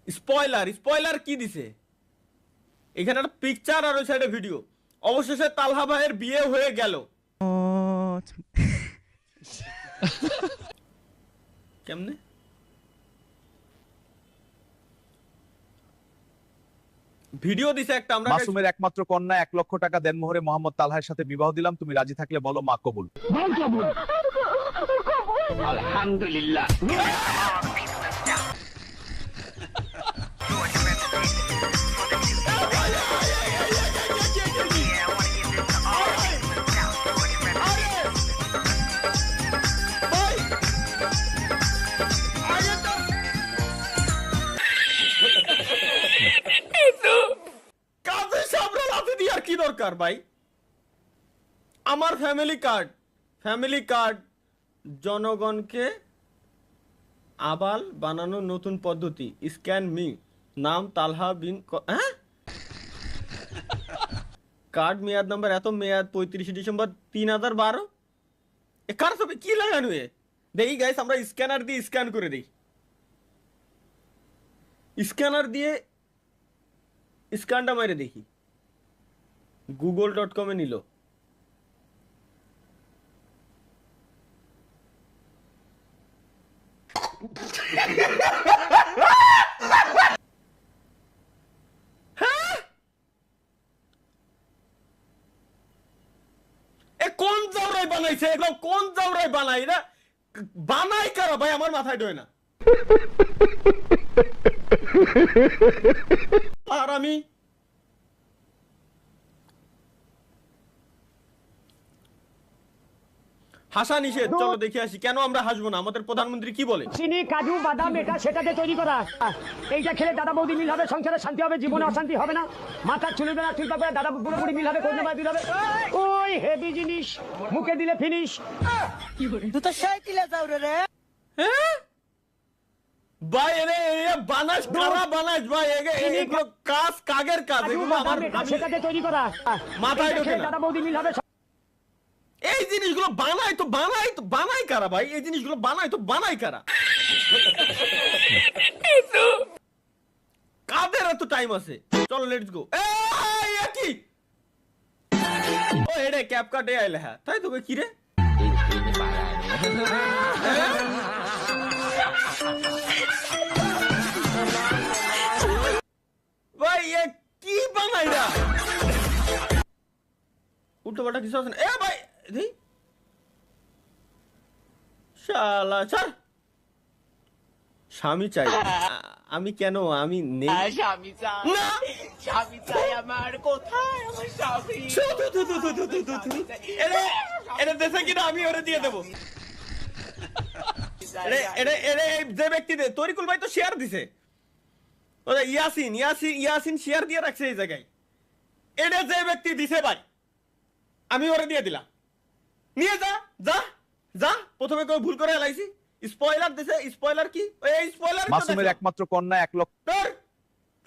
Spoiler spoiler কি দিছে এখানে একটা পিকচার আর ওই সাইডে ভিডিও অবশেষে তালহা ভাইয়ের বিয়ে হয়ে গেল কেমনে ভিডিও দিছে একটা আমরা মাসুমের একমাত্র কন্যা 1 লক্ষ টাকা দেনমোহরে মোহাম্মদ তালহার সাথে বিবাহ দিলাম তুমি রাজি থাকলে বলো মা কবুল আলহামদুলিল্লাহ কাজে সামনে লাথি দিয়ে আর কি দরকার ভাই আমার ফ্যামিলি কার্ড জনগণকে আবাল বানানোর নতুন পদ্ধতি স্ক্যান মি নাম তালহা বিন হ্যাঁ কার্ড মেয়াদ নাম্বার এত মেয়াদ 35 ডিসেম্বর 2012 এ কার ছবি কি লাগানো এ দেখি গাইস আমরা স্ক্যানার দিয়ে স্ক্যান করে দেই স্ক্যানার দিয়ে স্ক্যানটা মেরে দেখি google.com এ নিল কোন জাউরাই বানাইছে এগুলো কোন জাউরাই বানাই না বানাই কারা ভাই আমার মাথায় ঢোয় না আর আমি হাসা নিষেধ চলো দেখে আসি কেন আমরা হাসবো না আমাদের প্রধানমন্ত্রী কি বলে চিনি কাজু বাদাম এটা সেটাতে তৈরি করা এইটা খেলে দাদা বৌদি মিল হবে সংসারে শান্তি হবে জীবনে অশান্তি হবে না মাথার চুল বেলা ঠিক পাবে দাদা বুড়ো বুড়ি মিল হবে কোন ভাই দিল হবে ওই হেভি জিনিস মুখে দিলে ফিনিশ তুই তো সাইকেলে যাও রে হ্যাঁ ভাই এরে বানাস কারা বানাস ভাই এগুলো কাজ কাগের কাজ এগুলো আমার সেটাতে তৈরি করা মাথায় ঢোকে না দাদা বৌদি মিল হবে এই জিনিসগুলো বানাই কারা ভাই এই জিনিসগুলো বানাই কারা কাদের এত টাইম আছে চলো লেটস গো এই কি ও এরে ক্যাপ কাটে আইলে হ্যাঁ তাই তো কি রে ভাই এ কি বানাই না উল্টো পাল্টা কিছু আছে না এ ভাই দেই শালা চল স্বামী চাই আমি কেন আমি নেই স্বামী চাই না স্বামী চাই আমার কোথায় আমার স্বামী এটা দেশে কিনা আমি ওরে দিয়ে দেবো যে ব্যক্তি তরিকুল ভাই তো শেয়ার দিছে ইয়াসিন শেয়ার দিয়ে রাখছে এই জায়গায় এটা যে ব্যক্তি দিছে ভাই আমি ওরে দিয়ে দিলাম নিয়ে যা যা যা প্রথমে কেউ ভুল করে এলাইছি স্পয়লার দিছে স্পয়লার কি এই স্পয়লার মাসুমের একমাত্র কন্যা 1 লক্ষ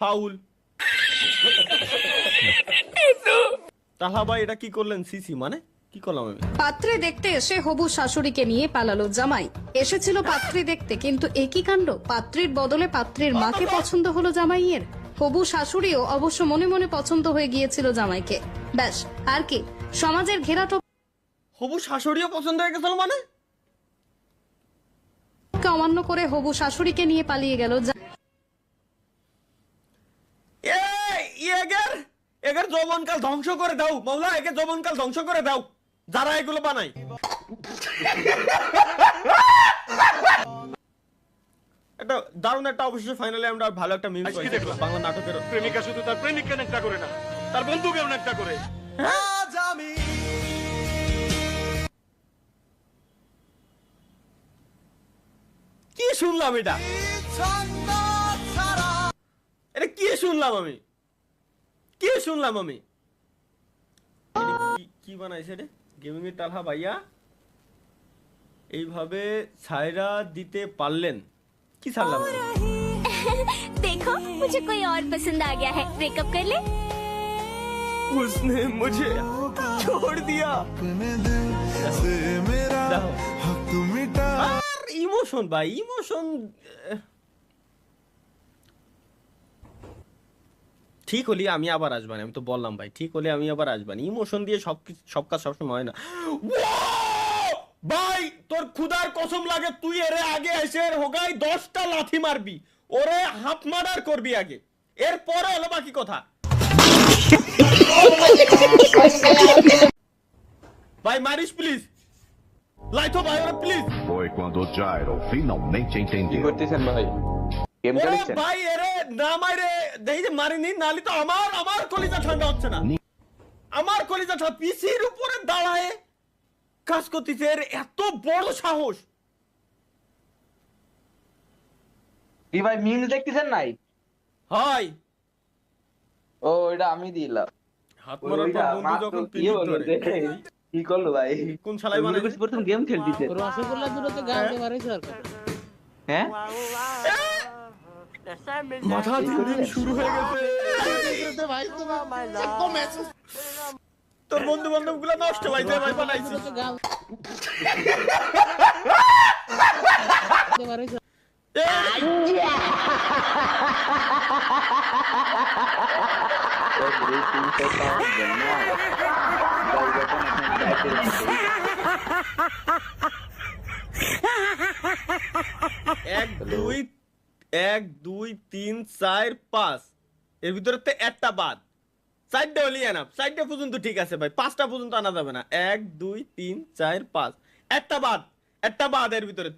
ফাউল তাহা ভাই এটা কি করলেন সিসি মানে কি করলাম আমি পাত্রে দেখতে এসে হবু শাশুড়িকে নিয়ে পালালো জামাই এসেছিল পাত্রী দেখতে কিন্তু একই কাণ্ড পাত্রীর বদলে পাত্রীর মাকে পছন্দ হলো জামাইয়ের হবু শাশুড়িও অবশ্য মনে মনে পছন্দ হয়ে গিয়েছিল জামাইকে ব্যাস আর কি সমাজের ঘেরাটো হবু শাশুড়িও পছন্দ হয়ে গেছিল মানে অমান্য করে হবু শাশুড়িকে নিয়ে পালিয়ে গেল এগের যৌবনকাল ধ্বংস করে দাও মৌলা এগের যৌবনকাল ধ্বংস করে দাও যারা এগুলো বানায় একটা দারুণ একটা অবশ্যই ফাইনালি আমরা ভালো একটা মিম পাইছি বাংলা নাটকের প্রেমিকা শুধু তার প্রেমিককে একটা করে না তার বন্ধুকেও একটা করে কি শুনলাম এটা কি শুনলাম আমি কি বানাইছে রে গেমিং এর তালহা ভাইয়া এইভাবে ছাইরা দিতে পারলেন কি ছাড়লাম देखो मुझे कोई और पसंद आ गया है ब्रेकअप कर ले उसने मुझे छोड़ दिया ইমোশন ভাই ইমোশন ঠিক হলে আমি আবার আসবানি, আমি তো বললাম ভাই, ঠিক হলে আমি আবার আসবানি। ইমোশন দিয়ে সব কাজ সবসময় হয় না। ভাই তোর খুদার কসম লাগে, তুই এরে আগে এসে হোগাই 10টা লাথি মারবি, ওরে হাফ মার্ডার করবি আগে, এরপরে হলো বাকি কথা। ভাই মারিস প্লিজ, লাইতো ভাই ওরে please. Foi quando Gyro finalmente entendeu. ওরে ভাই এরে না মারে, দেখি যে মারিনি, নালি তো আমার কলিজা ঠান্ডা হচ্ছে না, আমার কলিজা ঠান্ডা। পিসির উপরে দাঁড়ায় কাজ করতেছে, এর এত বড় সাহস। কি ভাই মিমস দেখতেছেন নাই? হয় ও এটা আমি দিলাম। হাত মারার পর বন্ধু যখন পিনিক ধরে, কি করলো ভাই? কোন শালাই বানাইছে? প্রথম গেম খেলতেছে। হ্যাঁ মাথা দিন শুরু হয়ে গেছে। তোর বন্ধু বান্ধব গুলা নষ্ট ভাই, যে ভাই বানাইছিস। এক দুই তিন চার পাঁচ, এর ভিতরে তো একটা বাদ, 4টা হলি এনাফ। 4টা পর্যন্ত ঠিক আছে ভাই, 5টা পর্যন্ত আনা যাবে না। 1 2 3 4 5, একটা বাদ এর ভিতরে।